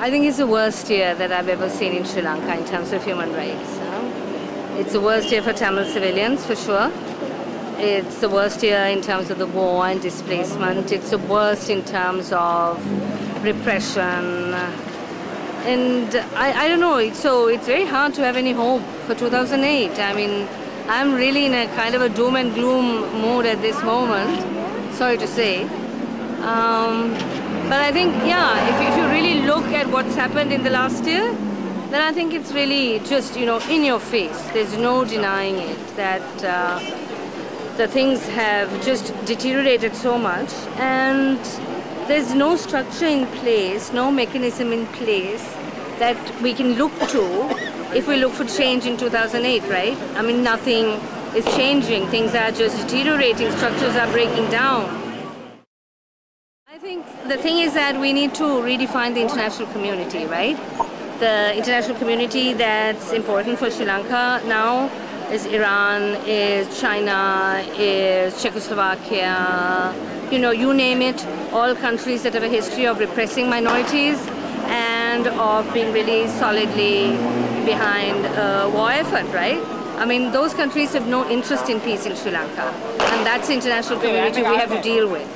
I think it's the worst year that I've ever seen in Sri Lanka in terms of human rights. It's the worst year for Tamil civilians, for sure. It's the worst year in terms of the war and displacement. It's the worst in terms of repression. And I don't know, so it's very hard to have any hope for 2008. I mean, I'm really in a kind of a doom and gloom mood at this moment, sorry to say. But I think, yeah, if you really look at what's happened in the last year, then I think it's really just, in your face. There's no denying it, that the things have just deteriorated so much, and there's no structure in place, no mechanism in place that we can look to if we look for change in 2008, right? I mean, nothing is changing. Things are just deteriorating. Structures are breaking down. I think the thing is that we need to redefine the international community, right? The international community that's important for Sri Lanka now is Iran, is China, is Czechoslovakia, you name it, all countries that have a history of repressing minorities and of being really solidly behind a war effort, right? I mean, those countries have no interest in peace in Sri Lanka, and that's the international community we have to deal with.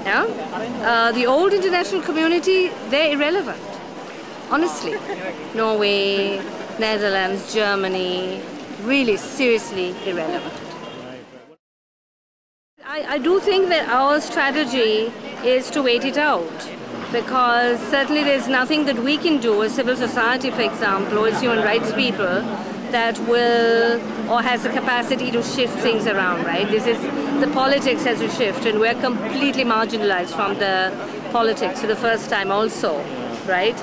Yeah? The old international community, they're irrelevant, honestly. Norway, Netherlands, Germany, really seriously irrelevant. I do think that our strategy is to wait it out, because certainly there's nothing that we can do as civil society, for example, or as human rights people, that will or has the capacity to shift things around, right? The politics has to shift, and we're completely marginalized from the politics for the first time also, right?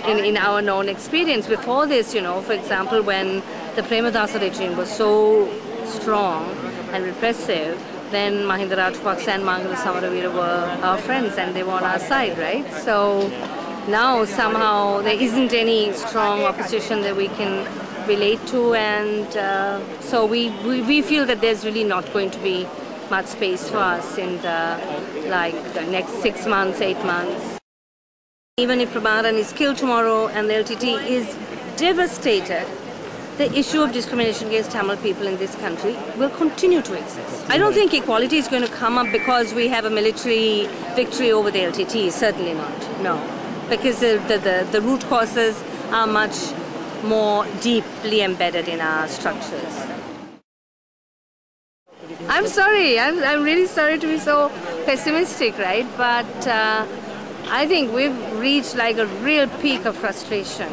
In our known experience. Before this, for example, when the Premadasa regime was so strong and repressive, then Mahinda Rajapaksa and Mangala Samaravira were our friends and they were on our side, right? So now somehow there isn't any strong opposition that we can relate to, and so we feel that there's really not going to be much space for us in the next 6 months, 8 months. Even if Prabharan is killed tomorrow and the LTT is devastated, the issue of discrimination against Tamil people in this country will continue to exist. I don't think equality is going to come up because we have a military victory over the LTT. Certainly not, no. Because the root causes are much more deeply embedded in our structures. I'm sorry, I'm really sorry to be so pessimistic, right? But I think we've reached like a real peak of frustration.